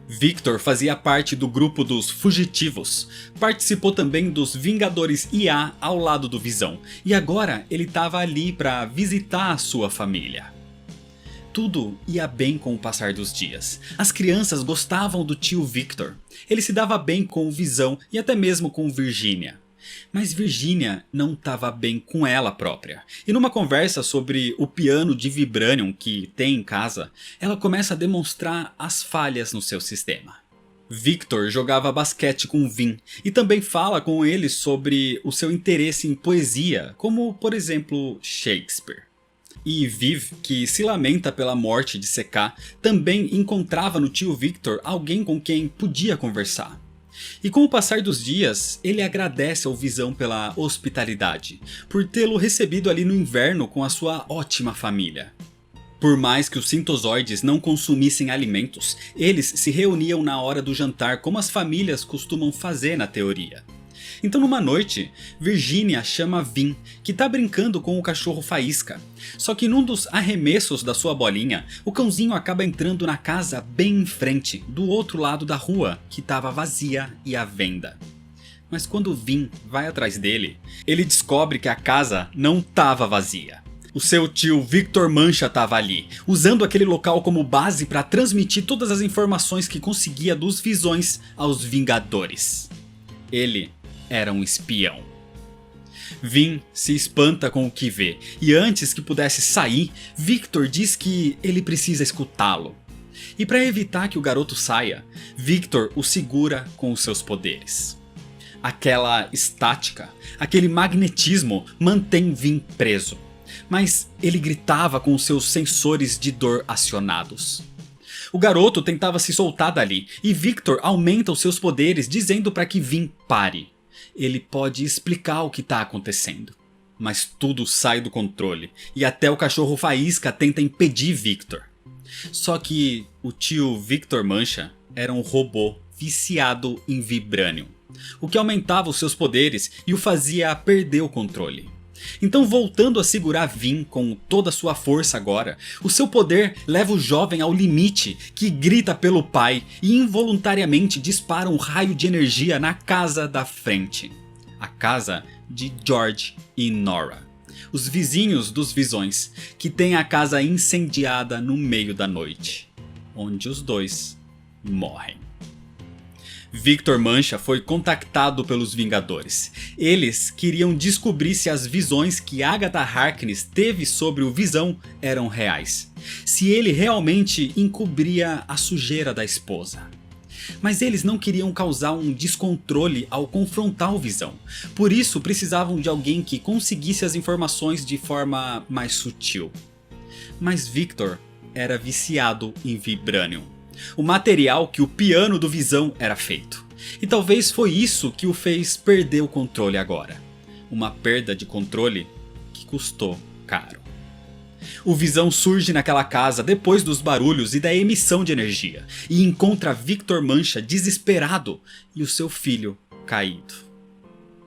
Victor fazia parte do grupo dos Fugitivos, participou também dos Vingadores IA ao lado do Visão, e agora ele estava ali para visitar a sua família. Tudo ia bem com o passar dos dias. As crianças gostavam do tio Victor, ele se dava bem com o Visão e até mesmo com Virginia. Mas Virginia não estava bem com ela própria. E numa conversa sobre o piano de Vibranium que tem em casa, ela começa a demonstrar as falhas no seu sistema. Victor jogava basquete com Vin e também fala com ele sobre o seu interesse em poesia, como por exemplo Shakespeare. E Viv, que se lamenta pela morte de CK, também encontrava no tio Victor alguém com quem podia conversar. E com o passar dos dias, ele agradece ao Visão pela hospitalidade, por tê-lo recebido ali no inverno com a sua ótima família. Por mais que os sintozoides não consumissem alimentos, eles se reuniam na hora do jantar como as famílias costumam fazer na teoria. Então numa noite, Virginia chama Vin, que tá brincando com o cachorro Faísca. Só que num dos arremessos da sua bolinha, o cãozinho acaba entrando na casa bem em frente, do outro lado da rua, que estava vazia e à venda. Mas quando Vin vai atrás dele, ele descobre que a casa não estava vazia. O seu tio Victor Mancha estava ali, usando aquele local como base para transmitir todas as informações que conseguia dos Visões aos Vingadores. Ele era um espião. Vin se espanta com o que vê, e antes que pudesse sair, Victor diz que ele precisa escutá-lo. E para evitar que o garoto saia, Victor o segura com os seus poderes. Aquela estática, aquele magnetismo mantém Vin preso. mas ele gritava com seus sensores de dor acionados. O garoto tentava se soltar dali e Victor aumenta os seus poderes dizendo para que Vin pare. Ele pode explicar o que está acontecendo. Mas tudo sai do controle e até o cachorro faísca tenta impedir Victor. Só que o tio Victor Mancha era um robô viciado em Vibranium, o que aumentava os seus poderes e o fazia perder o controle. Então, voltando a segurar Vin com toda a sua força agora, o seu poder leva o jovem ao limite, que grita pelo pai e involuntariamente dispara um raio de energia na casa da frente. A casa de George e Nora, os vizinhos dos Visões, que têm a casa incendiada no meio da noite, onde os dois morrem. Victor Mancha foi contactado pelos Vingadores. Eles queriam descobrir se as visões que Agatha Harkness teve sobre o Visão eram reais. Se ele realmente encobria a sujeira da esposa. Mas eles não queriam causar um descontrole ao confrontar o Visão. Por isso precisavam de alguém que conseguisse as informações de forma mais sutil. Mas Victor era viciado em Vibranium, o material que o piano do Visão era feito. E talvez foi isso que o fez perder o controle agora. Uma perda de controle que custou caro. O Visão surge naquela casa depois dos barulhos e da emissão de energia, e encontra Victor Mancha desesperado e o seu filho caído.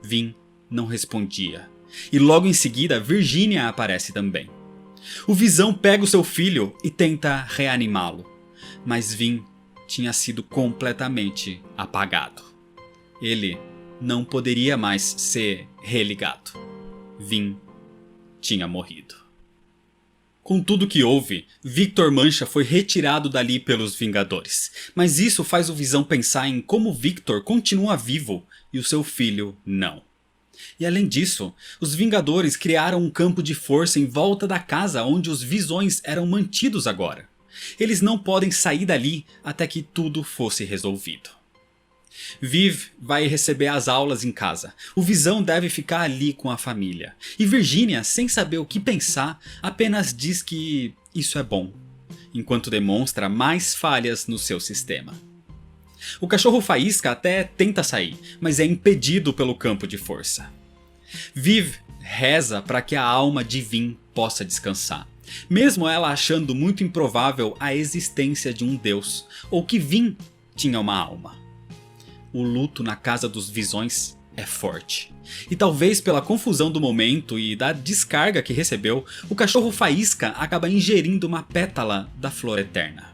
Vin não respondia, e logo em seguida Virginia aparece também. O Visão pega o seu filho e tenta reanimá-lo, mas Vin tinha sido completamente apagado. Ele não poderia mais ser religado. Vin tinha morrido. Com tudo que houve, Victor Mancha foi retirado dali pelos Vingadores. Mas isso faz o Visão pensar em como Victor continua vivo e o seu filho não. E além disso, os Vingadores criaram um campo de força em volta da casa onde os Visões eram mantidos agora. Eles não podem sair dali até que tudo fosse resolvido. Viv vai receber as aulas em casa. O Visão deve ficar ali com a família. E Virginia, sem saber o que pensar, apenas diz que isso é bom, enquanto demonstra mais falhas no seu sistema. O cachorro faísca até tenta sair, mas é impedido pelo campo de força. Viv reza para que a alma de Vin possa descansar, mesmo ela achando muito improvável a existência de um deus, ou que Vin tinha uma alma. O luto na casa dos Visões é forte. E talvez pela confusão do momento e da descarga que recebeu, o cachorro faísca acaba ingerindo uma pétala da flor eterna.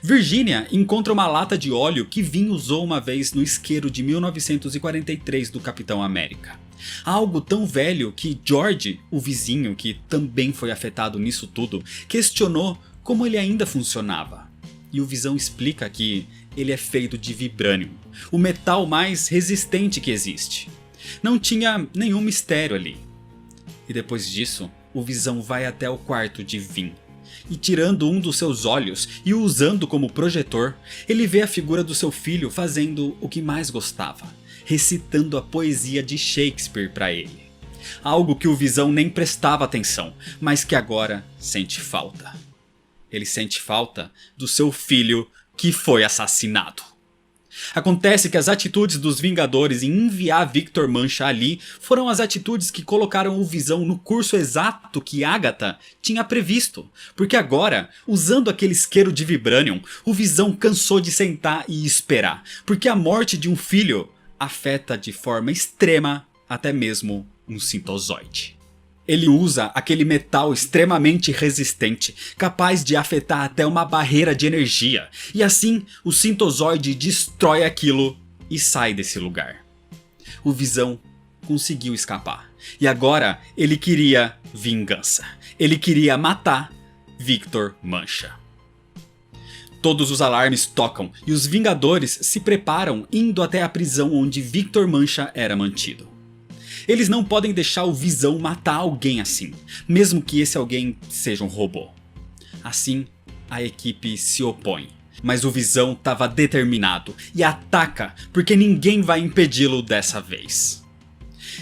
Virginia encontra uma lata de óleo que Vin usou uma vez no isqueiro de 1943 do Capitão América. Algo tão velho que George, o vizinho que também foi afetado nisso tudo, questionou como ele ainda funcionava. E o Visão explica que ele é feito de Vibranium, o metal mais resistente que existe. Não tinha nenhum mistério ali. E depois disso, o Visão vai até o quarto de Vin. E tirando um dos seus olhos e o usando como projetor, ele vê a figura do seu filho fazendo o que mais gostava, recitando a poesia de Shakespeare para ele. Algo que o Visão nem prestava atenção, mas que agora sente falta. Ele sente falta do seu filho que foi assassinado. Acontece que as atitudes dos Vingadores em enviar Victor Mancha ali foram as atitudes que colocaram o Visão no curso exato que Agatha tinha previsto. Porque agora, usando aquele isqueiro de Vibranium, o Visão cansou de sentar e esperar. Porque a morte de um filho afeta de forma extrema até mesmo um sintozoide. Ele usa aquele metal extremamente resistente, capaz de afetar até uma barreira de energia. E assim, o sintozoide destrói aquilo e sai desse lugar. O Visão conseguiu escapar. E agora ele queria vingança. Ele queria matar Victor Mancha. Todos os alarmes tocam e os Vingadores se preparam indo até a prisão onde Victor Mancha era mantido. Eles não podem deixar o Visão matar alguém assim, mesmo que esse alguém seja um robô. Assim, a equipe se opõe, mas o Visão estava determinado e ataca porque ninguém vai impedi-lo dessa vez.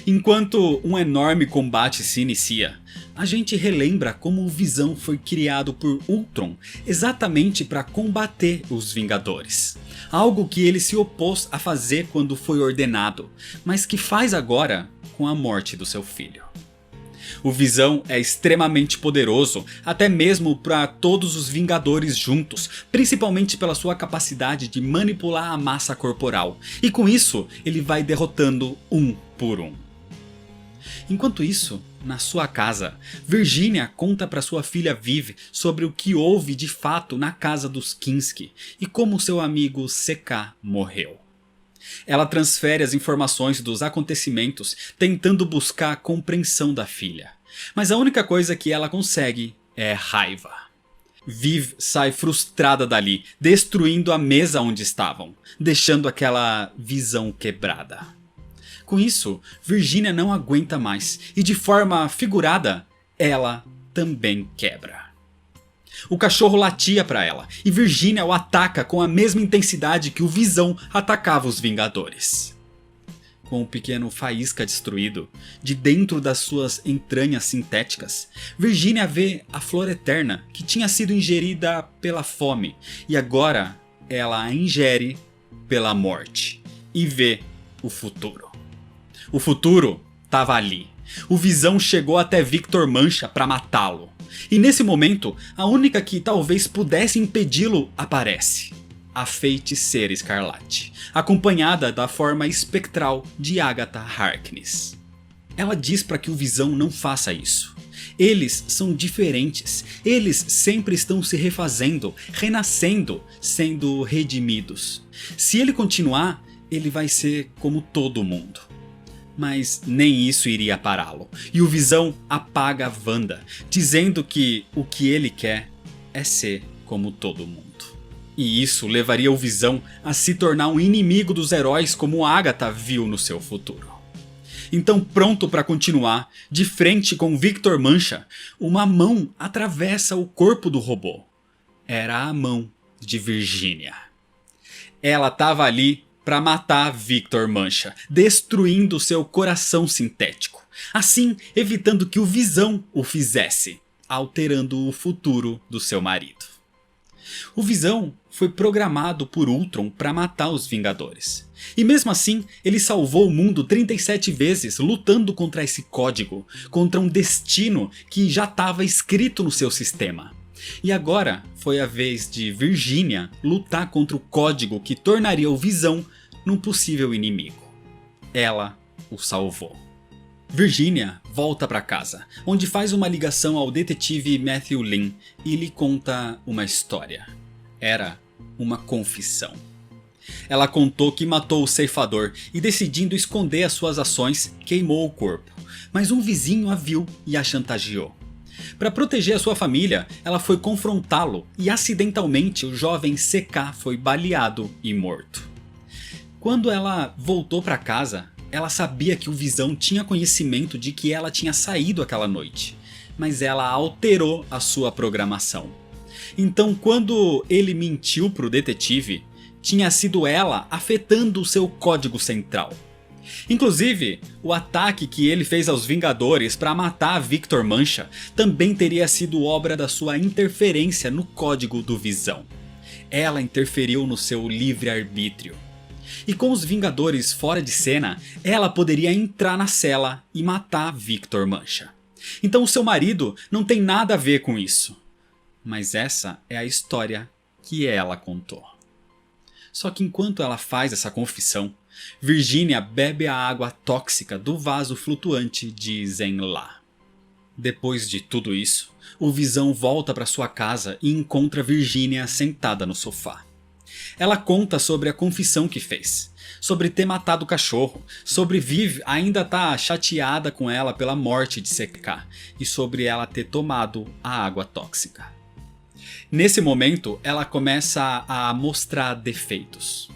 Enquanto um enorme combate se inicia, a gente relembra como o Visão foi criado por Ultron exatamente para combater os Vingadores. Algo que ele se opôs a fazer quando foi ordenado, mas que faz agora com a morte do seu filho. O Visão é extremamente poderoso, até mesmo para todos os Vingadores juntos, principalmente pela sua capacidade de manipular a massa corporal, e com isso ele vai derrotando um por um. Enquanto isso, na sua casa, Virginia conta para sua filha Viv sobre o que houve de fato na casa dos Kinski e como seu amigo CK morreu. Ela transfere as informações dos acontecimentos, tentando buscar a compreensão da filha. Mas a única coisa que ela consegue é raiva. Viv sai frustrada dali, destruindo a mesa onde estavam, deixando aquela visão quebrada. Com isso, Virginia não aguenta mais e, de forma figurada, ela também quebra. O cachorro latia para ela e Virginia o ataca com a mesma intensidade que o Visão atacava os Vingadores. Com o pequeno Faísca destruído, de dentro das suas entranhas sintéticas, Virginia vê a Flor Eterna que tinha sido ingerida pela fome e agora ela a ingere pela morte e vê o futuro. O futuro estava ali. O Visão chegou até Victor Mancha para matá-lo. E nesse momento, a única que talvez pudesse impedi-lo aparece. A Feiticeira Escarlate, acompanhada da forma espectral de Agatha Harkness. Ela diz para que o Visão não faça isso. Eles são diferentes, eles sempre estão se refazendo, renascendo, sendo redimidos. Se ele continuar, ele vai ser como todo mundo. Mas nem isso iria pará-lo, e o Visão apaga Wanda, dizendo que o que ele quer é ser como todo mundo. E isso levaria o Visão a se tornar um inimigo dos heróis como Agatha viu no seu futuro. Então, pronto para continuar, de frente com Victor Mancha, uma mão atravessa o corpo do robô. Era a mão de Virginia. Ela estava ali para matar Victor Mancha, destruindo seu coração sintético, assim evitando que o Visão o fizesse, alterando o futuro do seu marido. O Visão foi programado por Ultron para matar os Vingadores, e mesmo assim ele salvou o mundo 37 vezes lutando contra esse código, contra um destino que já estava escrito no seu sistema. E agora foi a vez de Virginia lutar contra o código que tornaria o Visão num possível inimigo. Ela o salvou. Virginia volta para casa, onde faz uma ligação ao detetive Matthew Lin e lhe conta uma história. Era uma confissão. Ela contou que matou o ceifador e, decidindo esconder as suas ações, queimou o corpo. Mas um vizinho a viu e a chantageou. Para proteger a sua família, ela foi confrontá-lo e acidentalmente o jovem CK foi baleado e morto. Quando ela voltou para casa, ela sabia que o Visão tinha conhecimento de que ela tinha saído aquela noite, mas ela alterou a sua programação. Então, quando ele mentiu para o detetive, tinha sido ela afetando o seu código central. Inclusive, o ataque que ele fez aos Vingadores para matar Victor Mancha também teria sido obra da sua interferência no código do Visão. Ela interferiu no seu livre-arbítrio. E com os Vingadores fora de cena, ela poderia entrar na cela e matar Victor Mancha. Então o seu marido não tem nada a ver com isso. Mas essa é a história que ela contou. Só que enquanto ela faz essa confissão, Virginia bebe a água tóxica do vaso flutuante de Zen-La. Depois de tudo isso, o Visão volta para sua casa e encontra Virginia sentada no sofá. Ela conta sobre a confissão que fez, sobre ter matado o cachorro, sobre Viv ainda estar chateada com ela pela morte de CK e sobre ela ter tomado a água tóxica. Nesse momento, ela começa a mostrar defeitos.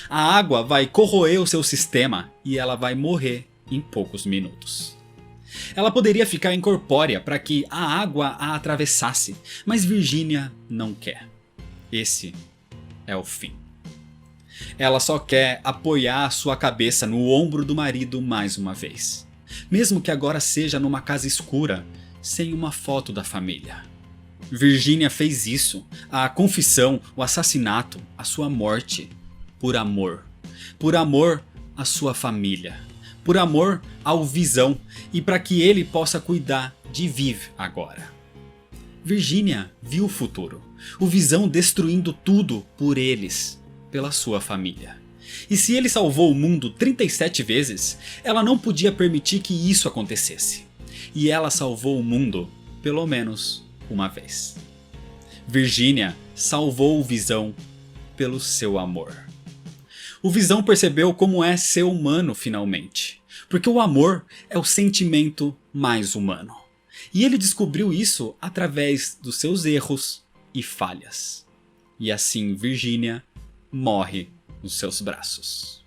A água vai corroer o seu sistema e ela vai morrer em poucos minutos. Ela poderia ficar incorpórea para que a água a atravessasse, mas Virginia não quer. Esse é o fim. Ela só quer apoiar a sua cabeça no ombro do marido mais uma vez. mesmo que agora seja numa casa escura, sem uma foto da família. Virginia fez isso, a confissão, o assassinato, a sua morte, por amor. Por amor à sua família. Por amor ao Visão e para que ele possa cuidar de Viv agora. Virginia viu o futuro, o Visão destruindo tudo por eles, pela sua família. E se ele salvou o mundo 37 vezes, ela não podia permitir que isso acontecesse. E ela salvou o mundo, pelo menos uma vez. Virginia salvou o Visão pelo seu amor. O Visão percebeu como é ser humano finalmente, porque o amor é o sentimento mais humano. E ele descobriu isso através dos seus erros e falhas. E assim Virginia morre nos seus braços.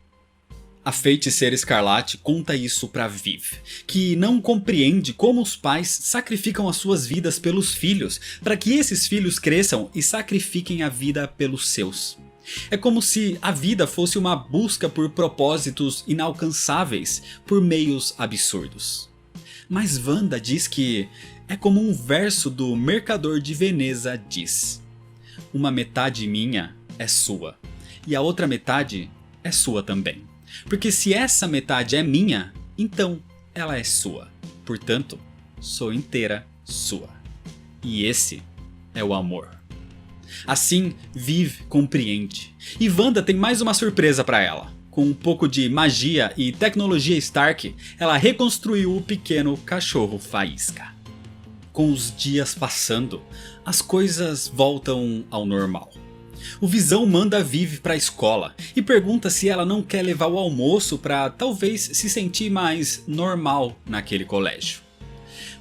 A Feiticeira Escarlate conta isso para Viv, que não compreende como os pais sacrificam as suas vidas pelos filhos, para que esses filhos cresçam e sacrifiquem a vida pelos seus. É como se a vida fosse uma busca por propósitos inalcançáveis, por meios absurdos. Mas Wanda diz que é como um verso do Mercador de Veneza diz: uma metade minha é sua, e a outra metade é sua também. Porque se essa metade é minha, então ela é sua. Portanto, sou inteira sua. E esse é o amor. Assim, Viv compreende. E Wanda tem mais uma surpresa para ela. Com um pouco de magia e tecnologia Stark, ela reconstruiu o pequeno cachorro Faísca. Com os dias passando, as coisas voltam ao normal. O Visão manda a Viv para a escola e pergunta se ela não quer levar o almoço para talvez se sentir mais normal naquele colégio.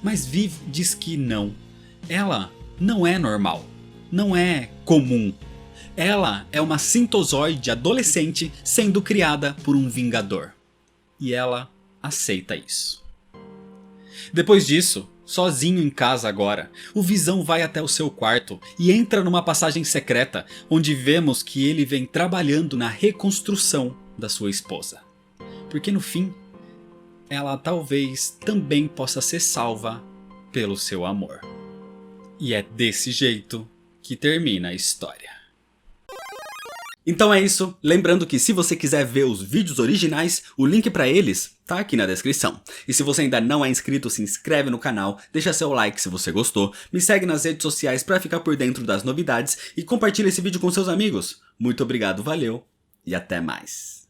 Mas Viv diz que não. Ela não é normal. Não é comum. Ela é uma sintozoide adolescente sendo criada por um vingador. E ela aceita isso. Depois disso, sozinho em casa agora, o Visão vai até o seu quarto e entra numa passagem secreta, onde vemos que ele vem trabalhando na reconstrução da sua esposa. Porque no fim, ela talvez também possa ser salva pelo seu amor. E é desse jeito que termina a história. Então é isso, lembrando que se você quiser ver os vídeos originais, o link para eles tá aqui na descrição. E se você ainda não é inscrito, se inscreve no canal, deixa seu like se você gostou, me segue nas redes sociais para ficar por dentro das novidades e compartilha esse vídeo com seus amigos. Muito obrigado, valeu e até mais.